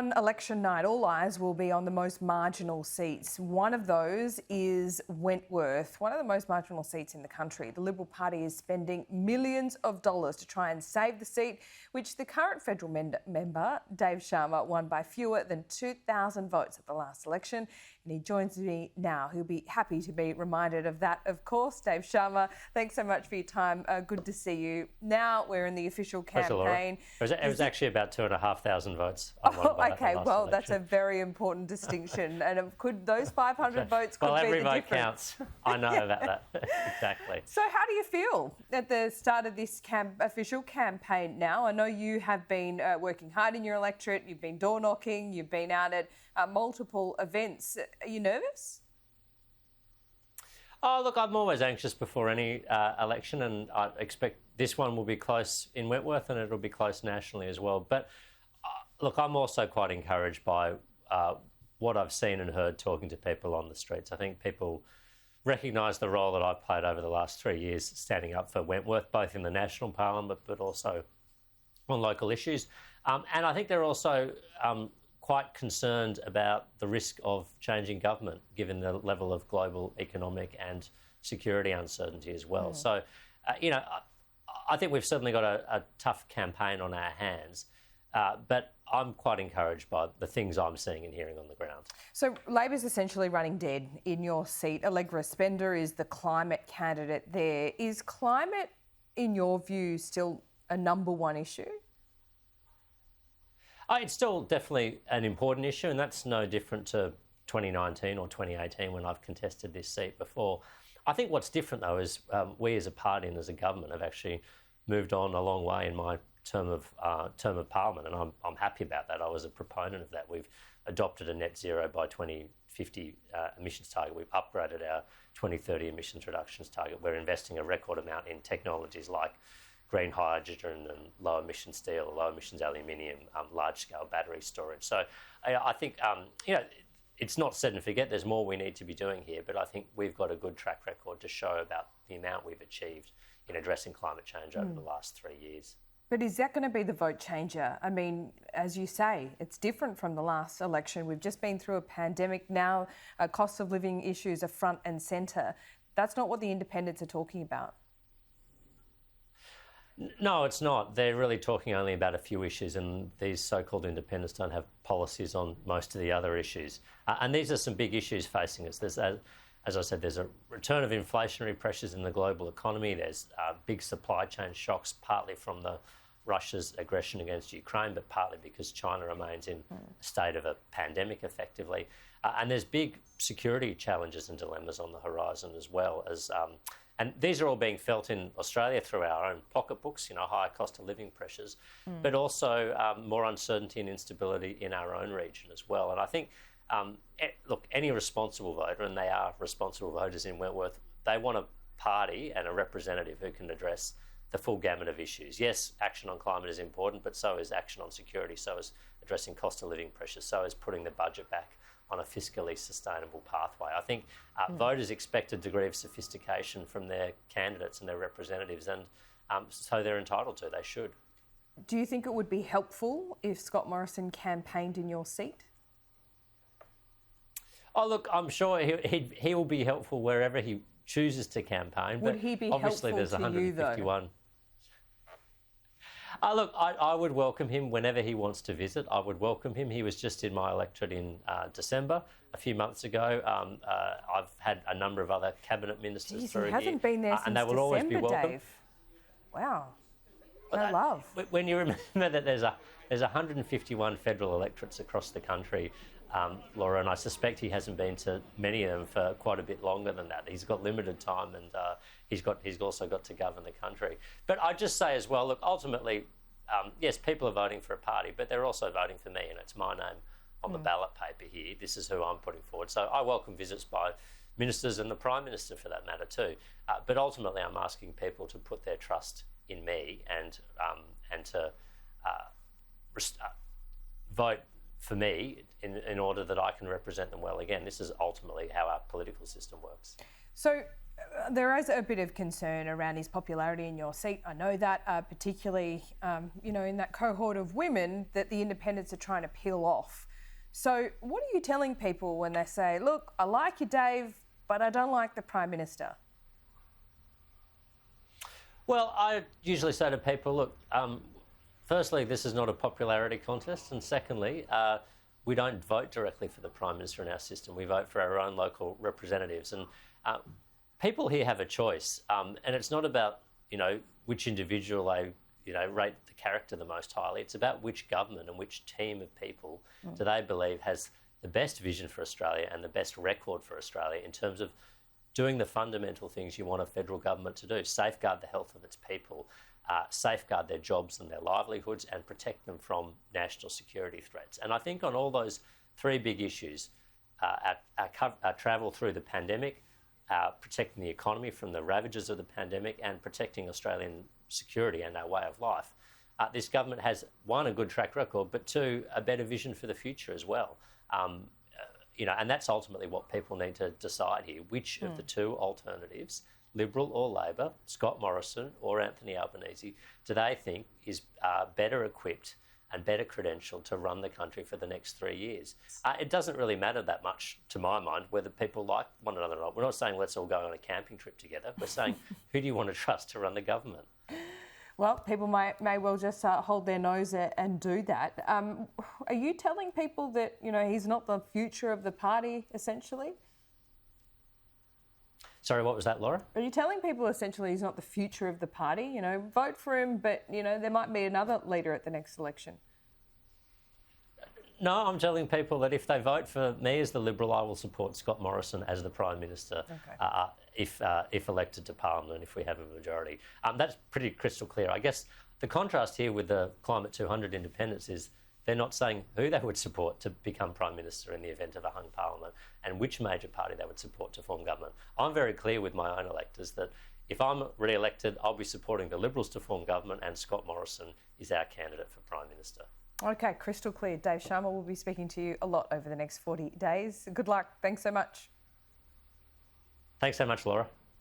On election night, all eyes will be on the most marginal seats. One of those is Wentworth, one of the most marginal seats in the country. The Liberal Party is spending millions of dollars to try and save the seat, which the current federal member, Dave Sharma, won by fewer than 2,000 votes at the last election. And he joins me now. He'll be happy to be reminded of that, of course. Dave Sharma, thanks so much for your time. Good to see you. Now we're in the official campaign. It was actually about 2,500 votes. Okay, well, that's a very important distinction. And could those 500 votes could be the difference? Well, every vote counts. I know about that. Exactly. So how do you feel at the start of this official campaign now? I know you have been working hard in your electorate. You've been door knocking. You've been out at multiple events. Are you nervous? Oh, look, I'm always anxious before any election, and I expect this one will be close in Wentworth and it'll be close nationally as well. But look, I'm also quite encouraged by what I've seen and heard talking to people on the streets. I think people recognise the role that I've played over the last 3 years standing up for Wentworth, both in the national parliament but also on local issues. And I think they're also quite concerned about the risk of changing government, given the level of global economic and security uncertainty as well. So, I think we've certainly got a tough campaign on our hands, but I'm quite encouraged by the things I'm seeing and hearing on the ground. So Labor's essentially running dead in your seat. Allegra Spender is the climate candidate there. Is climate, in your view, still a number one issue? It's still definitely an important issue, and that's no different to 2019 or 2018 when I've contested this seat before. I think what's different, though, is we as a party and as a government have actually moved on a long way in my term of Parliament, and I'm happy about that. I was a proponent of that. We've adopted a net zero by 2050 emissions target. We've upgraded our 2030 emissions reductions target. We're investing a record amount in technologies like green hydrogen and low emission steel, low emissions aluminium, large scale battery storage. So I think, it's not set and forget. There's more we need to be doing here, but I think we've got a good track record to show about the amount we've achieved in addressing climate change over the last 3 years. But is that going to be the vote changer? I mean, as you say, it's different from the last election. We've just been through a pandemic. Now, cost of living issues are front and centre. That's not what the independents are talking about. No, it's not. They're really talking only about a few issues, and these so-called independents don't have policies on most of the other issues. And these are some big issues facing us. There's, as I said, there's a return of inflationary pressures in the global economy. There's big supply chain shocks, partly from Russia's aggression against Ukraine, but partly because China remains in a state of a pandemic, effectively. And there's big security challenges and dilemmas on the horizon as well as. And these are all being felt in Australia through our own pocketbooks, higher cost of living pressures, but also more uncertainty and instability in our own region as well. And I think, look, any responsible voter, and they are responsible voters in Wentworth, they want a party and a representative who can address the full gamut of issues. Yes, action on climate is important, but so is action on security, so is addressing cost of living pressures, so is putting the budget back on a fiscally sustainable pathway. I think voters expect a degree of sophistication from their candidates and their representatives, and so they're entitled to. They should. Do you think it would be helpful if Scott Morrison campaigned in your seat? Oh, look, I'm sure he will be helpful wherever he chooses to campaign. Would he be obviously helpful there's to you, though? 151. Look, I would welcome him whenever he wants to visit. I would welcome him. He was just in my electorate in December, a few months ago. I've had a number of other cabinet ministers through here. He hasn't been there since and they will always be welcome. Dave. Wow. No love. When you remember that there's 151 federal electorates across the country, Laura, and I suspect he hasn't been to many of them for quite a bit longer than that. He's got limited time, and he's also got to govern the country. But I'd just say as well, look, ultimately, yes, people are voting for a party, but they're also voting for me, and it's my name on the ballot paper here. This is who I'm putting forward. So I welcome visits by ministers and the Prime Minister for that matter too. But ultimately, I'm asking people to put their trust in me and to vote for me in order that I can represent them well again. This is ultimately how our political system works. So There is a bit of concern around his popularity in your seat. I know that, particularly, in that cohort of women that the independents are trying to peel off. So what are you telling people when they say, look, I like you, Dave, but I don't like the Prime Minister? Well, I usually say to people, look, firstly, this is not a popularity contest. And secondly, we don't vote directly for the Prime Minister in our system. We vote for our own local representatives. And people here have a choice. And it's not about, which individual they, rate the character the most highly. It's about which government and which team of people do they believe has the best vision for Australia and the best record for Australia in terms of doing the fundamental things you want a federal government to do: safeguard the health of its people, safeguard their jobs and their livelihoods, and protect them from national security threats. And I think on all those three big issues, our travel through the pandemic, protecting the economy from the ravages of the pandemic, and protecting Australian security and our way of life, this government has, one, a good track record, but two, a better vision for the future as well. And that's ultimately what people need to decide here. Which of the two alternatives, Liberal or Labor, Scott Morrison or Anthony Albanese, do they think is better equipped and better credentialed to run the country for the next 3 years? It doesn't really matter that much, to my mind, whether people like one another or not. We're not saying let's all go on a camping trip together. We're saying, who do you want to trust to run the government? Well, people may well just hold their nose and do that. Are you telling people that, he's not the future of the party, essentially? Sorry, what was that, Laura? Are you telling people essentially he's not the future of the party? Vote for him, but, there might be another leader at the next election. No, I'm telling people that if they vote for me as the Liberal, I will support Scott Morrison as the Prime Minister if elected to Parliament, if we have a majority. That's pretty crystal clear. I guess the contrast here with the Climate 200 independents is they're not saying who they would support to become Prime Minister in the event of a hung Parliament and which major party they would support to form government. I'm very clear with my own electors that if I'm re-elected, I'll be supporting the Liberals to form government, and Scott Morrison is our candidate for Prime Minister. Okay, crystal clear. Dave Sharma will be speaking to you a lot over the next 40 days. Good luck. Thanks so much. Thanks so much, Laura.